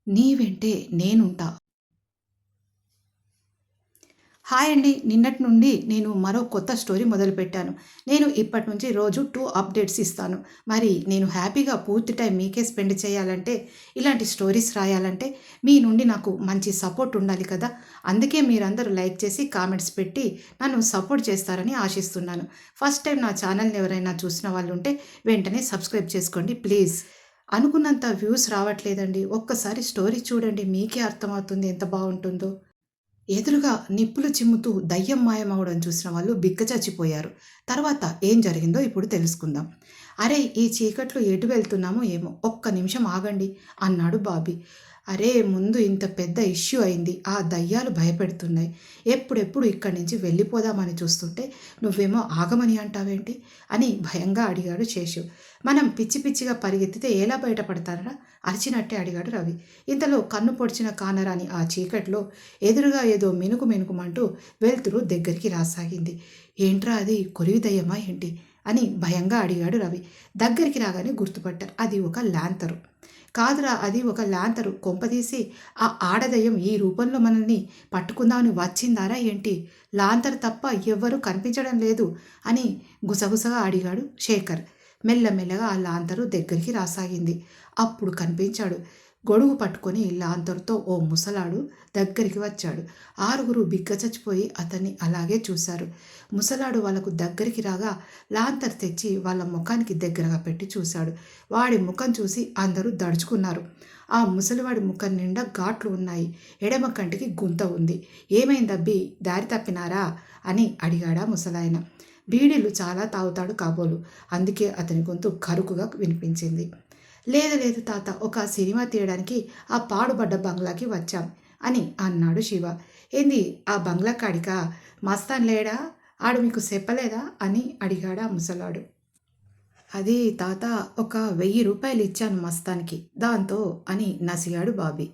నీ వెంటే నేనుంటా. హాయ్ అండి. నిన్నటి నుండి నేను మరో కొత్త స్టోరీ మొదలుపెట్టాను. నేను ఇప్పటి నుంచి రోజు 2 అప్డేట్స్ ఇస్తాను. మరి నేను హ్యాపీగా పూర్తి టైం మీకే స్పెండ్ చేయాలంటే, ఇలాంటి స్టోరీస్ రాయాలంటే మీ నుండి నాకు మంచి సపోర్ట్ ఉండాలి కదా! అందుకే మీరందరూ లైక్ చేసి, కామెంట్స్ పెట్టి నన్ను సపోర్ట్ చేస్తారని ఆశిస్తున్నాను. ఫస్ట్ టైం నా ఛానల్‌ని ఎవరైనా చూసిన వాళ్ళుంటే వెంటనే సబ్స్క్రైబ్ చేసుకోండి ప్లీజ్. అనుకున్నంత వ్యూస్ రావట్లేదండి. ఒక్కసారి స్టోరీ చూడండి మీకే అర్థమవుతుంది ఎంత బావుంటుందో. ఎదురుగా నిప్పులు చిమ్ముతూ దయ్యం మాయమవడం చూసిన వాళ్ళు బిక్కచచ్చిపోయారు. తర్వాత ఏం జరిగిందో ఇప్పుడు తెలుసుకుందాం. "అరేయ్! ఈ చీకట్లో ఎటు వెళ్తున్నామో ఏమో! ఒక్క నిమిషం ఆగండి" అన్నాడు బాబీ. "అరే! ముందు ఇంత పెద్ద ఇష్యూ అయింది. ఆ దయ్యాలు భయపెడుతున్నాయి. ఎప్పుడెప్పుడు ఇక్కడి నుంచి వెళ్ళిపోదామని చూస్తుంటే నువ్వేమో ఆగమని అంటావేంటి?" అని భయంగా అడిగాడు శేషు. "మనం పిచ్చి పిచ్చిగా పరిగెత్తితే ఎలా బయటపడతారా?" అరిచినట్టే అడిగాడు రవి. ఇంతలో కన్ను పొడిచిన కానరాని ఆ చీకట్లో ఎదురుగా ఏదో మినుకు మినుకుమంటూ వెలుతురు దగ్గరికి రాసాగింది. "ఏంట్రా అది? కొరివి దయ్యమా ఏంటి?" అని భయంగా అడిగాడు రవి. దగ్గరికి రాగానే గుర్తుపట్టారు. అది ఒక లాంతరు. "కాదురా, అది ఒక లాంతరు. కొంపదీసి ఆ ఆడదయ్యం ఈ రూపంలో మనల్ని పట్టుకుందామని వచ్చిందారా ఏంటి? లాంతరు తప్ప ఎవ్వరూ కనిపించడం లేదు" అని గుసగుసగా అడిగాడు శేఖర్. మెల్లమెల్లగా ఆ లాంతరు దగ్గరికి రాసాగింది. అప్పుడు కనిపించాడు. గొడుగు పట్టుకొని లాంతరుతో ఓ ముసలాడు దగ్గరికి వచ్చాడు. ఆరుగురు బిగ్గచచ్చిపోయి అతన్ని అలాగే చూశారు. ముసలాడు వాళ్ళకు దగ్గరికి రాగా లాంతర్ తెచ్చి వాళ్ళ ముఖానికి దగ్గరగా పెట్టి చూశాడు. వాడి ముఖం చూసి అందరూ దడుచుకున్నారు. ఆ ముసలివాడి ముఖం నిండా ఘాట్లు ఉన్నాయి. ఎడమ కంటికి గుంత ఉంది. "ఏమైందబ్బీ, దారి తప్పినారా?" అని అడిగాడా ముసలాయన. బీడీలు చాలా తాగుతాడు కాబోలు, అందుకే అతని గొంతు కరుకుగా వినిపించింది. "లేదు లేదు తాత, ఒక సినిమా తీయడానికి ఆ పాడుబడ్డ బంగ్లాకి వచ్చాం" అని అన్నాడు శివ. "ఏంది ఆ బంగ్లా కాడికా? మస్తాన్ లేడా? ఆడు మీకు చెప్పలేదా?" అని అడిగాడు ఆ ముసలాడు. "అది తాత, ఒక 1000 రూపాయలు ఇచ్చాను మస్తాన్‌కి, దాంతో" అని నసిగాడు బాబీ.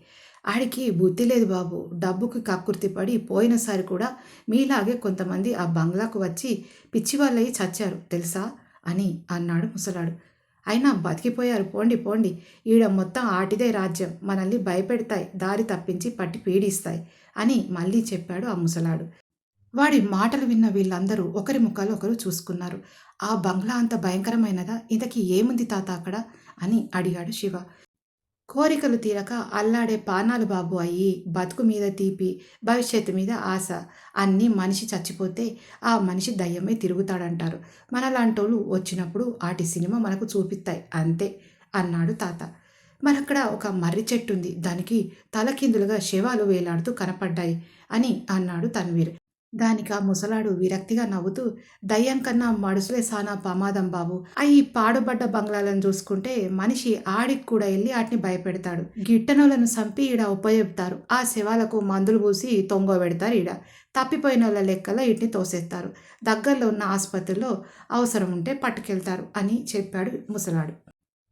"ఆడికి బుద్ధి లేదు బాబు. డబ్బుకి కక్కుర్తిపడి పోయినసారి కూడా మీలాగే కొంతమంది ఆ బంగ్లాకు వచ్చి పిచ్చివాళ్ళయి చచ్చారు తెలుసా?" అని అన్నాడు ముసలాడు. "అయినా బతికిపోయారు పోండి పోండి. ఈడ మొత్తం ఆటిదే రాజ్యం. మనల్ని భయపెడతాయి, దారి తప్పించి పట్టి పీడిస్తాయి" అని మళ్ళీ చెప్పాడు ఆ ముసలాడు. వాడి మాటలు విన్న వీళ్ళందరూ ఒకరి ముఖాలు ఒకరు చూసుకున్నారు. "ఆ బంగ్లా అంత భయంకరమైనదా? ఇంతకీ ఏముంది తాత అక్కడ?" అని అడిగాడు శివ. "కోరికలు తీరక అల్లాడే పానాలు బాబు అయ్యి, బతుకు మీద తీపి, భవిష్యత్తు మీద ఆశ. అన్నీ మనిషి చచ్చిపోతే ఆ మనిషి దయ్యమై తిరుగుతాడంటారు. మనలాంటోళ్ళు వచ్చినప్పుడు ఆటి సినిమా మనకు చూపిత్తాయి అంతే" అన్నాడు తాత. "మరక్కడ ఒక మర్రి చెట్టుంది. దానికి తలకిందులుగా శవాలు వేలాడుతూ కనపడ్డాయి" అని అన్నాడు తన్వీర్. దానికి ఆ ముసలాడు విరక్తిగా నవ్వుతూ, "దయ్యం కన్నా మడుసులే సానా ప్రమాదం బాబు. ఈ పాడుబడ్డ బంగ్లాలను చూసుకుంటే మనిషి ఆడికి కూడా ఎళ్లి ఆటిని భయపెడతాడు. గిట్టనోళ్ళను సంపి ఈడ ఉపయోగిత్తారు. ఆ శవాలకు మందులు పూసి తొంగోబెడతారు ఈడ. తప్పిపోయినోళ్ళ లెక్కల ఈటిని తోసేస్తారు. దగ్గరలో ఉన్న ఆస్పత్రిలో అవసరం ఉంటే పట్టుకెళ్తారు" అని చెప్పాడు ముసలాడు.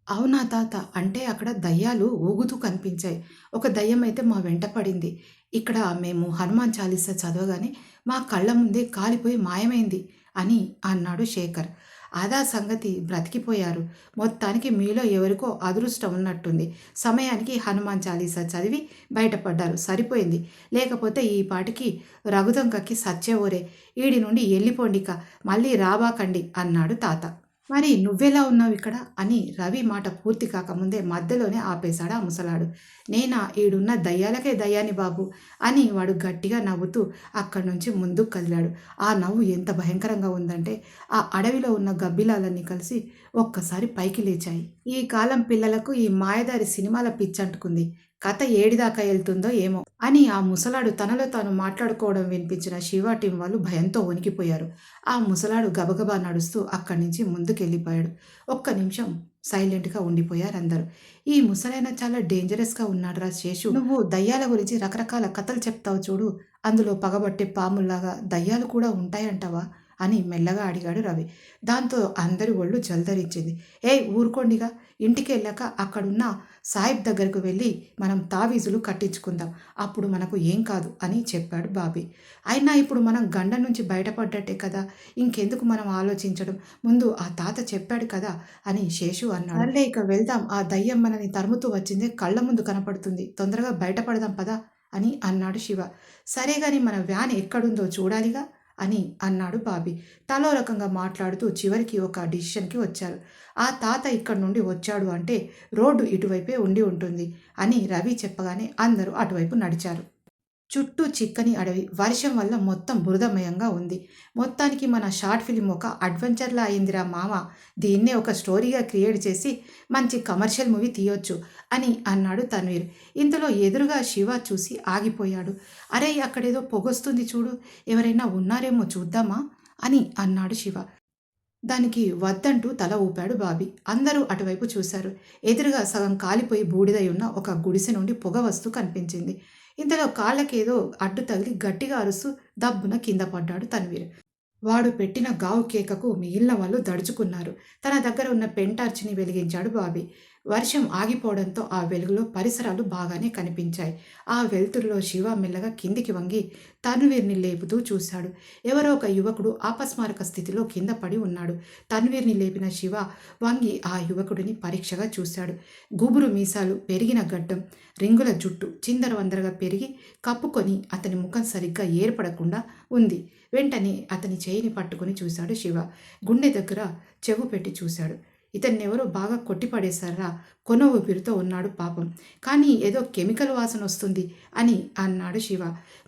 "అవునా తాత, అంటే అక్కడ దయ్యాలు ఊగుతూ కనిపించాయి. ఒక దయ్యమైతే మా వెంట పడింది. ఇక్కడ మేము హనుమాన్ చాలీసా చదవగానే మా కళ్ళ ముందే కాలిపోయి మాయమైంది" అని అన్నాడు శేఖర్. "అదా సంగతి, బ్రతికిపోయారు. మొత్తానికి మీలో ఎవరికో అదృష్టం ఉన్నట్టుంది. సమయానికి హనుమాన్ చాలీసా చదివి బయటపడ్డారు. సరిపోయింది. లేకపోతే ఈ పాటికి రగుతం కక్కి సచ్చేవోరే. ఈడి నుండి ఎళ్ళిపోండిక. మళ్ళీ రాబాకండి" అన్నాడు తాత. "మరి నువ్వెలా ఉన్నావిక్కడ?" అని రవి మాట పూర్తి కాకముందే మధ్యలోనే ఆపేశాడు ఆ ముసలాడు. "నేనా? ఈడున్న దయ్యాలకే దయ్యాన్ని బాబు" అని వాడు గట్టిగా నవ్వుతూ అక్కడి నుంచి ముందుకు కదిలాడు. ఆ నవ్వు ఎంత భయంకరంగా ఉందంటే ఆ అడవిలో ఉన్న గబ్బిలాలన్నీ కలిసి ఒక్కసారి పైకి లేచాయి. ఈ కాలం పిల్లలకు ఈ మాయదారి సినిమాల పిచ్చంటుకుంది. కథ ఏడిదాకా ఎళ్తుందో ఏమో అని ఆ ముసలాడు తనలో తాను మాట్లాడుకోవడం వినిపించిన శివ టీం వాళ్ళు భయంతో వణికిపోయారు. ఆ ముసలాడు గబగబా నడుస్తూ అక్కడి నుంచి ముందుకెళ్ళిపోయాడు. ఒక్క నిమిషం సైలెంట్‌గా ఉండిపోయారందరూ. "ఈ ముసలాయన చాలా డేంజరస్‌గా ఉన్నాడురా శేషు. నువ్వు దయ్యాల గురించి రకరకాల కథలు చెప్తావు చూడు. అందులో పగబట్టే పాముల్లాగా దయ్యాలు కూడా ఉంటాయంటావా?" అని మెల్లగా అడిగాడు రవి. దాంతో అందరి ఒళ్ళు జలధరించింది. ఏయ్ ఊరుకోండిగా, ఇంటికి వెళ్ళాక అక్కడున్న సాయిబ్ దగ్గరకు వెళ్ళి మనం తావీజులు కట్టించుకుందాం, అప్పుడు మనకు ఏం కాదు అని చెప్పాడు బాబీ. అయినా ఇప్పుడు మనం గండం నుంచి బయటపడ్డట్టే కదా, ఇంకెందుకు మనం ఆలోచించడం, ముందు ఆ తాత చెప్పాడు కదా అని శేషు అన్నాడు. సర్లే ఇక వెళ్దాం, ఆ దయ్యం మనని తరుముతూ వచ్చిందే కళ్ళ ముందు కనపడుతుంది, తొందరగా బయటపడదాం పదా అని అన్నాడు శివ. సరే గాని మన వ్యాన్ ఎక్కడుందో చూడాలిగా అని అన్నాడు బాబీ. తలో రకంగా మాట్లాడుతూ చివరికి ఒక డిసిషన్కి వచ్చారు. ఆ తాత ఇక్కడి నుండి వచ్చాడు అంటే రోడ్డు ఇటువైపే ఉండి ఉంటుంది అని రవి చెప్పగానే అందరూ అటువైపు నడిచారు. చుట్టూ చిక్కని అడవి, వర్షం వల్ల మొత్తం బురదమయంగా ఉంది. మొత్తానికి మన షార్ట్ ఫిలిం ఒక అడ్వెంచర్లా అయిందిరా మామ, దీన్నే ఒక స్టోరీగా క్రియేట్ చేసి మంచి కమర్షియల్ మూవీ తీయొచ్చు అని అన్నాడు తన్వీర్. ఇంతలో ఎదురుగా శివ చూసి ఆగిపోయాడు. అరే అక్కడేదో పొగొస్తుంది చూడు, ఎవరైనా ఉన్నారేమో చూద్దామా అని అన్నాడు శివ. దానికి వద్దంటూ తల ఊపాడు బాబీ. అందరూ అటువైపు చూశారు. ఎదురుగా సగం కాలిపోయి బూడిదై ఉన్న ఒక గుడిసె నుండి పొగ వస్తూ కనిపించింది. ఇంతలో కాళ్ళకేదో అడ్డు తగిలి గట్టిగా అరుస్తూ దబ్బున కింద పడ్డాడు తన్వీర్. వాడు పెట్టిన గావు కేకకు మిగిలిన వాళ్ళు దడుచుకున్నారు. తన దగ్గర ఉన్న పెంటార్చిని వెలిగించాడు బాబీ. వర్షం ఆగిపోవడంతో ఆ వెలుగులో పరిసరాలు బాగానే కనిపించాయి. ఆ వెలుతురులో శివ మెల్లగా కిందికి వంగి తన్వీర్ని లేపుతూ చూశాడు. ఎవరో ఒక యువకుడు అపస్మారక స్థితిలో కింద పడి ఉన్నాడు. తన్వీర్ని లేపిన శివ వంగి ఆ యువకుడిని పరీక్షగా చూశాడు. గుబురు మీసాలు, పెరిగిన గడ్డం, రింగుల జుట్టు చిందరవందరగా పెరిగి కప్పుకొని అతని ముఖం సరిగ్గా ఏర్పడకుండా ఉంది. వెంటనే అతని చేయిని పట్టుకొని చూశాడు శివ. గుండె దగ్గర చెవు పెట్టి చూశాడు. ఇతన్నెవరో బాగా కొట్టిపడేశారా, కొన ఊపిరితో ఉన్నాడు పాపం, కానీ ఏదో కెమికల్ వాసన వస్తుంది అని అన్నాడు శివ.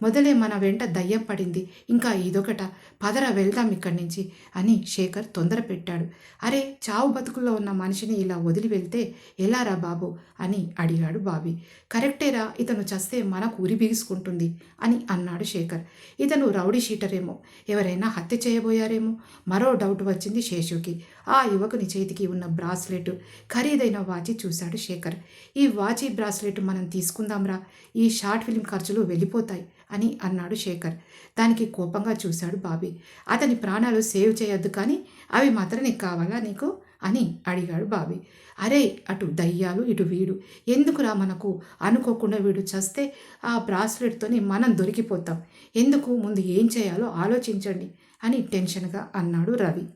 మొదలే మన వెంట దయ్యం పడింది, ఇంకా ఇదొకట, పదరా వెళ్దాం ఇక్కడి నుంచి అని శేఖర్ తొందర పెట్టాడు. అరే చావు బతుకుల్లో ఉన్న మనిషిని ఇలా వదిలి వెళ్తే ఎలారా బాబు అని అడిగాడు బాబీ. కరెక్టేరా, ఇతను చస్తే మనకు ఉరి బిగుసుకుంటుంది అని అన్నాడు శేఖర్. ఇతను రౌడీ షీటరేమో, ఎవరైనా హత్య చేయబోయారేమో మరో డౌట్ వచ్చింది శేషుకి. ఆ యువకుని చేతికి ఉన్న బ్రాస్లెట్, ఖరీదైన వాచి చూశాడు శేఖర్. ఈ వాచి బ్రాస్లెట్ మనం తీసుకుందాంరా, ఈ షార్ట్ ఫిలిం ఖర్చులు వెళ్ళిపోతాయి అని అన్నాడు శేఖర్. దానికి కోపంగా చూశాడు బాబీ. అతని ప్రాణాలు సేవ్ చేయొద్దు కానీ అవి మాత్రం నీకు కావాలా నీకు అని అడిగాడు బాబీ. అరే అటు దయ్యాలు ఇటు వీడు, ఎందుకురా మనకు, అనుకోకుండా వీడు చస్తే ఆ బ్రాస్లెట్తోని మనం దొరికిపోతాం, ఎందుకు, ముందు ఏం చేయాలో ఆలోచించండి అని టెన్షన్గా అన్నాడు రవి.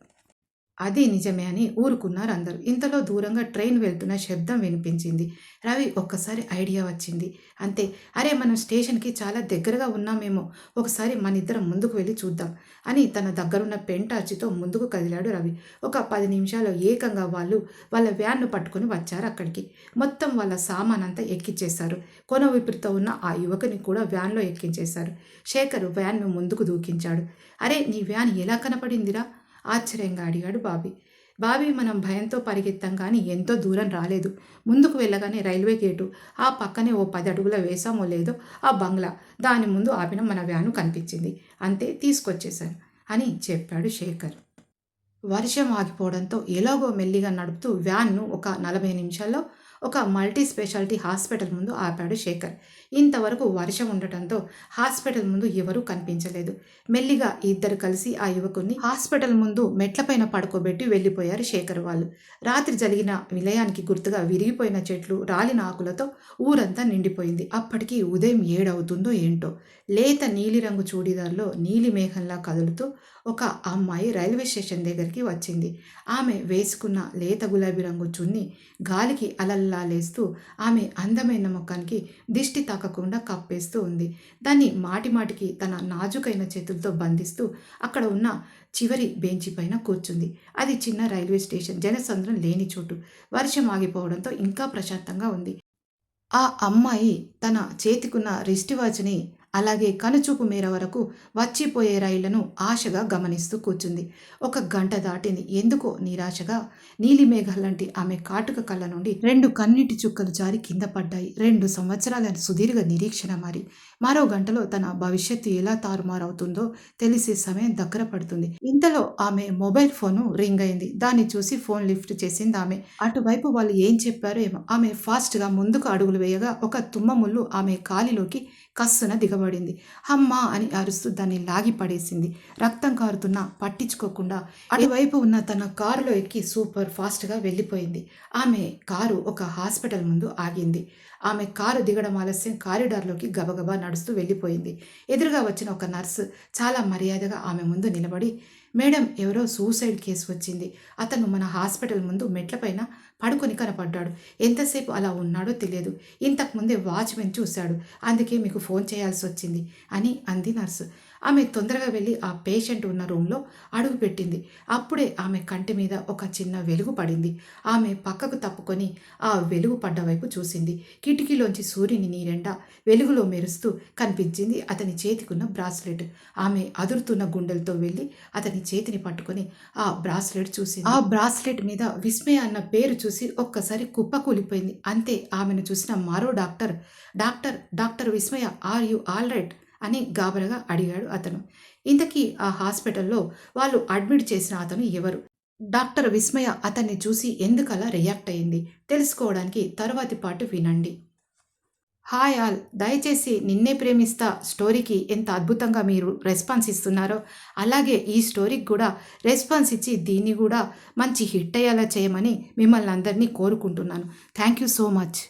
అది నిజమే అని ఊరుకున్నారు అందరూ. ఇంతలో దూరంగా ట్రైన్ వెళ్తున్న శబ్దం వినిపించింది. రవి ఒక్కసారి ఐడియా వచ్చింది. అంతే, అరే మనం స్టేషన్కి చాలా దగ్గరగా ఉన్నామేమో, ఒకసారి మన ఇద్దరం ముందుకు వెళ్ళి చూద్దాం అని తన దగ్గరున్న పెంటార్చితో ముందుకు కదిలాడు రవి. ఒక 10 నిమిషాలు ఏకంగా వాళ్ళ వ్యాన్ను పట్టుకొని వచ్చారు అక్కడికి. మొత్తం వాళ్ళ సామాన్ అంతా ఎక్కించేశారు. కొన ఊపిరితో ఉన్న ఆ యువకుని కూడా వ్యాన్లో ఎక్కించేశారు. శేఖర్ వ్యాన్ను ముందుకు దూకించాడు. అరే నీ వ్యాన్ ఎలా కనపడిందిరా ఆశ్చర్యంగా అడిగాడు బాబీ. మనం భయంతో పరిగెత్తాం కానీ ఎంతో దూరం రాలేదు. ముందుకు వెళ్ళగానే రైల్వే గేటు, ఆ పక్కనే ఓ 10 అడుగుల వేసామో లేదో ఆ బంగ్లా, దాని ముందు ఆపిన మన వ్యాను కనిపించింది, అంతే తీసుకొచ్చేశాను అని చెప్పాడు శేఖర్. వర్షం ఆగిపోవడంతో ఎలాగో మెల్లిగా నడుపుతూ వ్యాన్ను ఒక 40 నిమిషాల్లో ఒక మల్టీ స్పెషాలిటీ హాస్పిటల్ ముందు ఆపాడు శేఖర్. ఇంతవరకు వర్షం ఉండటంతో హాస్పిటల్ ముందు ఎవరూ కనిపించలేదు. మెల్లిగా ఇద్దరు కలిసి ఆ యువకుడిని హాస్పిటల్ ముందు మెట్లపైన పడుకోబెట్టి వెళ్ళిపోయారు శేఖర్ వాళ్ళు. రాత్రి జరిగిన విలయానికి గుర్తుగా విరిగిపోయిన చెట్లు, రాలిన ఆకులతో ఊరంతా నిండిపోయింది. అప్పటికి ఉదయం 7 అవుతుందో ఏంటో. లేత నీలిరంగు చూడీదార్లో నీలి మేఘంలా కదులుతూ ఒక అమ్మాయి రైల్వే స్టేషన్ దగ్గరికి వచ్చింది. ఆమె వేసుకున్న లేత గులాబీ రంగు చున్నీ గాలికి అలల్లా లేస్తూ ఆమె అందమైన ముఖానికి దిష్టి తాకకుండా కప్పేస్తూ ఉంది. దాన్ని మాటిమాటికి తన నాజుకైన చేతులతో బంధిస్తూ అక్కడ ఉన్న చివరి బెంచి పైన కూర్చుంది. అది చిన్న రైల్వే స్టేషన్, జనసంద్రం లేని చోటు. వర్షం ఆగిపోవడంతో ఇంకా ప్రశాంతంగా ఉంది. ఆ అమ్మాయి తన చేతికున్న రిస్ట్ వాచ్ని అలాగే కనుచూపు మేర వరకు వచ్చిపోయే రైళ్లను ఆశగా గమనిస్తూ కూర్చుంది. 1 గంట దాటింది. ఎందుకో నిరాశగా నీలిమేఘాలంటి ఆమె కాటుక కళ్ళ నుండి 2 కన్నీటి చుక్కలు జారి కింద పడ్డాయి. 2 సంవత్సరాల సుదీర్ఘ నిరీక్షణ మరి. మరో గంటలో తన భవిష్యత్తు ఎలా తారుమారవుతుందో తెలిసే సమయం దగ్గర పడుతుంది. ఇంతలో ఆమె మొబైల్ ఫోను రింగ్ అయింది. దాన్ని చూసి ఫోన్ లిఫ్ట్ చేసింది ఆమె. అటువైపు వాళ్ళు ఏం చెప్పారో ఏమో. ఆమె ఫాస్ట్గా ముందుకు అడుగులు వేయగా ఒక తుమ్మ ముళ్ళు ఆమె కాలిలోకి కస్సున దిగబడింది. ఎగబడింది. అమ్మా అని అరుస్తూ దాన్ని లాగి పడేసింది. రక్తం కారుతున్నా పట్టించుకోకుండా అటువైపు ఉన్న తన కారులో ఎక్కి సూపర్ ఫాస్ట్గా వెళ్ళిపోయింది. ఆమె కారు ఒక హాస్పిటల్ ముందు ఆగింది. ఆమె కారు దిగడం ఆలస్యం కారిడార్లోకి గబగబా నడుస్తూ వెళ్ళిపోయింది. ఎదురుగా వచ్చిన ఒక నర్సు చాలా మర్యాదగా ఆమె ముందు నిలబడి, మేడం, ఎవరో సూసైడ్ కేసు వచ్చింది. అతను మన హాస్పిటల్ ముందు మెట్లపైన పడుకొని కనపడ్డాడు. ఎంతసేపు అలా ఉన్నాడో తెలియదు. ఇంతకుముందే వాచ్మెన్ చూశాడు. అందుకే మీకు ఫోన్ చేయాల్సి వచ్చింది అని అంది నర్సు. ఆమె తొందరగా వెళ్ళి ఆ పేషెంట్ ఉన్న రూమ్లో అడుగుపెట్టింది. అప్పుడే ఆమె కంటి మీద ఒక చిన్న వెలుగు పడింది. ఆమె పక్కకు తప్పుకొని ఆ వెలుగు పడ్డ వైపు చూసింది. కిటికీలోంచి సూర్యుని నీరెండ వెలుగులో మెరుస్తూ కనిపించింది అతని చేతికున్న బ్రాస్లెట్. ఆమె అదురుతున్న గుండెలతో వెళ్ళి అతని చేతిని పట్టుకొని ఆ బ్రాస్లెట్ చూసింది. ఆ బ్రాస్లెట్ మీద విస్మయ అన్న పేరు చూసి ఒక్కసారి కుప్పకూలిపోయింది. అంతే, ఆమెను చూసిన మరో doctor, doctor doctor Vismaya, are you all right అని గాబరగా అడిగాడు అతను. ఇంతకీ ఆ హాస్పిటల్లో వాళ్ళు అడ్మిట్ చేసిన అతను ఎవరు? డాక్టర్ విస్మయ అతన్ని చూసి ఎందుకలా రియాక్ట్ అయింది? తెలుసుకోవడానికి తరువాతి పార్ట్ వినండి. హాయ్ ఆల్, దయచేసి నిన్నే ప్రేమిస్తా స్టోరీకి ఎంత అద్భుతంగా మీరు రెస్పాన్స్ ఇస్తున్నారో అలాగే ఈ స్టోరీకి కూడా రెస్పాన్స్ ఇచ్చి దీన్ని కూడా మంచి హిట్ అయ్యేలా చేయమని మిమ్మల్ని అందరినీ కోరుకుంటున్నాను. Thank you so much.